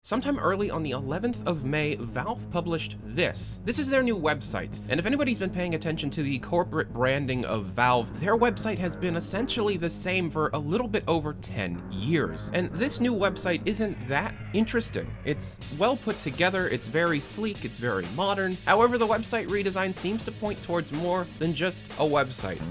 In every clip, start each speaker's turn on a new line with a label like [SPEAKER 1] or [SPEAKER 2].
[SPEAKER 1] Sometime early on the 11th of May, Valve published this. This is their new website, and if anybody's been paying attention to the corporate branding of Valve, their website has been essentially the same for a little bit over 10 years. And this new website isn't that interesting. It's well put together, it's very sleek, it's very modern. However, the website redesign seems to point towards more than just a website.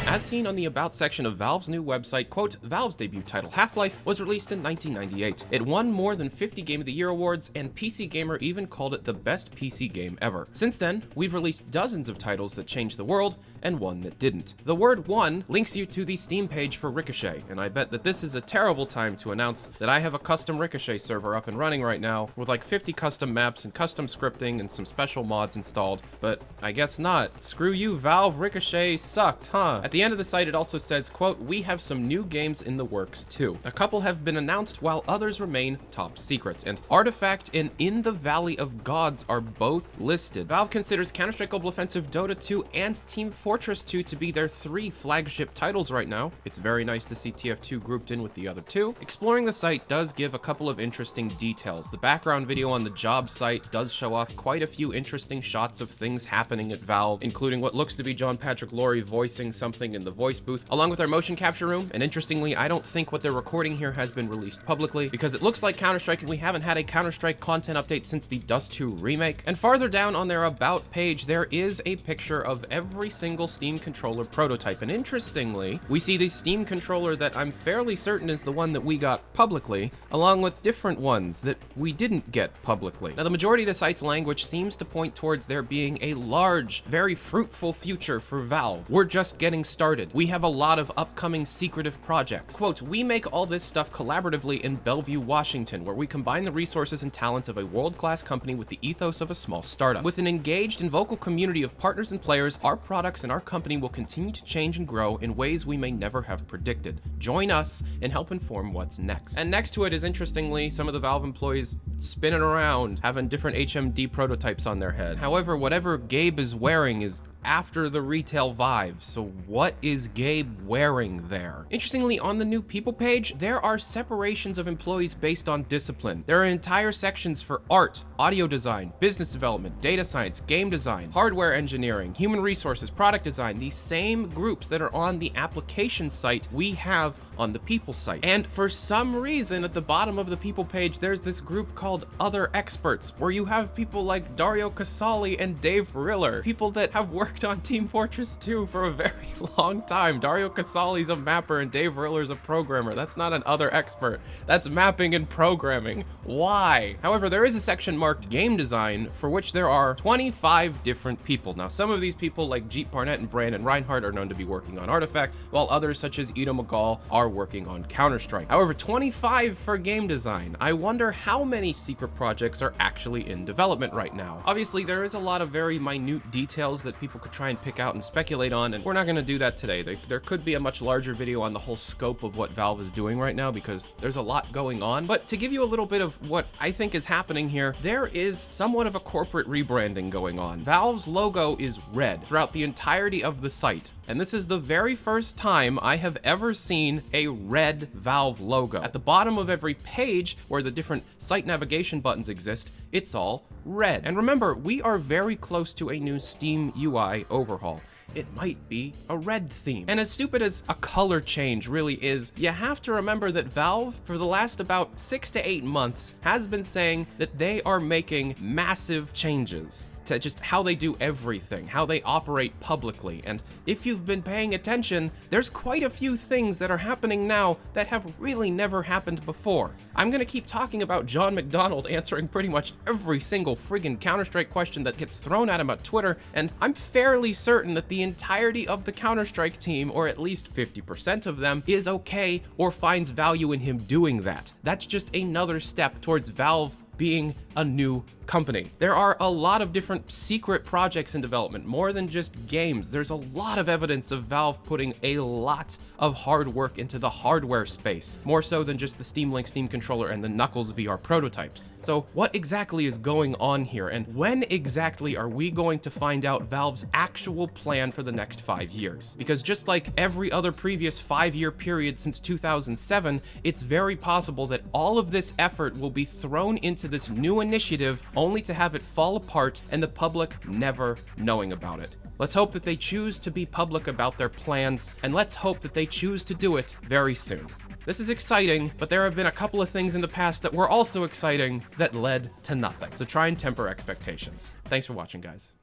[SPEAKER 1] As seen on the About section of Valve's new website, quote, Valve's debut title, Half-Life, was released in 1998. It won more than 50 Game of the Year awards, and PC Gamer even called it the best PC game ever. Since then, we've released dozens of titles that changed the world, and one that didn't. The word one links you to the Steam page for Ricochet, and I bet that this is a terrible time to announce that I have a custom Ricochet server up and running right now, with like 50 custom maps and custom scripting and some special mods installed, but I guess not. Screw you, Valve, Ricochet sucked, huh? At the end of the site, it also says, quote, we have some new games in the works too. A couple have been announced while others remain top secrets, and Artifact and In the Valley of Gods are both listed. Valve considers Counter-Strike Global Offensive, Dota 2, and Team Fortress 2 to be their 3 flagship titles right now. It's very nice to see TF2 grouped in with the other 2. Exploring the site does give a couple of interesting details. The background video on the job site does show off quite a few interesting shots of things happening at Valve, including what looks to be John Patrick Laurie voicing something in the voice booth, along with our motion capture room. And interestingly, I don't think what they're recording here has been released publicly, because it looks like Counter-Strike and we haven't had a Counter-Strike content update since the Dust 2 remake. And farther down on their About page, there is a picture of every single Steam controller prototype. And interestingly, we see the Steam controller that I'm fairly certain is the one that we got publicly, along with different ones that we didn't get publicly. Now, the majority of the site's language seems to point towards there being a large, very fruitful future for Valve. We're just getting started. We have a lot of upcoming secretive projects. Quote, we make all this stuff collaboratively in Bellevue, Washington, where we combine the resources and talent of a world-class company with the ethos of a small startup. With an engaged and vocal community of partners and players, our products and our company will continue to change and grow in ways we may never have predicted. Join us and help inform what's next. And next to it is, interestingly, some of the Valve employees spinning around, having different HMD prototypes on their head. However, whatever Gabe is wearing is after the retail vibe, so what is Gabe wearing there? Interestingly, on the new people page, there are separations of employees based on discipline. There are entire sections for art, audio design, business development, data science, game design, hardware engineering, human resources, product design, the same groups that are on the application site we have on the people site. And for some reason, at the bottom of the people page, there's this group called Other Experts, where you have people like Dario Casali and Dave Riller, people that have worked on Team Fortress 2 for a very long time. Dario Casali's a mapper and Dave Riller's a programmer. That's not an other expert. That's mapping and programming. Why? However, there is a section marked game design, for which there are 25 different people. Now, some of these people like Jeet Barnett and Brandon Reinhardt are known to be working on Artifact, while others such as Ido McGall are working on Counter-Strike. However, 25 for game design. I wonder how many secret projects are actually in development right now. Obviously, there is a lot of very minute details that people could try and pick out and speculate on, and we're not going to do that today. There could be a much larger video on the whole scope of what Valve is doing right now, because there's a lot going on. But to give you a little bit of what I think is happening here, there is somewhat of a corporate rebranding going on. Valve's logo is red throughout the entirety of the site, and this is the very first time I have ever seen a red Valve logo. At the bottom of every page where the different site navigation buttons exist, it's all red. And remember, we are very close to a new Steam UI overhaul. It might be a red theme. And as stupid as a color change really is, you have to remember that Valve, for the last about 6 to 8 months, has been saying that they are making massive changes to just how they do everything, how they operate publicly. And if you've been paying attention, there's quite a few things that are happening now that have really never happened before. I'm gonna keep talking about John McDonald answering pretty much every single friggin' Counter-Strike question that gets thrown at him on Twitter, and I'm fairly certain that the entirety of the Counter-Strike team, or at least 50% of them, is okay or finds value in him doing that. That's just another step towards Valve being a new company. There are a lot of different secret projects in development, more than just games. There's a lot of evidence of Valve putting a lot of hard work into the hardware space, more so than just the Steam Link Steam controller and the Knuckles VR prototypes. So what exactly is going on here, and when exactly are we going to find out Valve's actual plan for the next 5 years? Because just like every other previous 5-year period since 2007, it's very possible that all of this effort will be thrown into this new initiative only to have it fall apart and the public never knowing about it. Let's hope that they choose to be public about their plans, and let's hope that they choose to do it very soon. This is exciting, but there have been a couple of things in the past that were also exciting that led to nothing. So try and temper expectations. Thanks for watching, guys.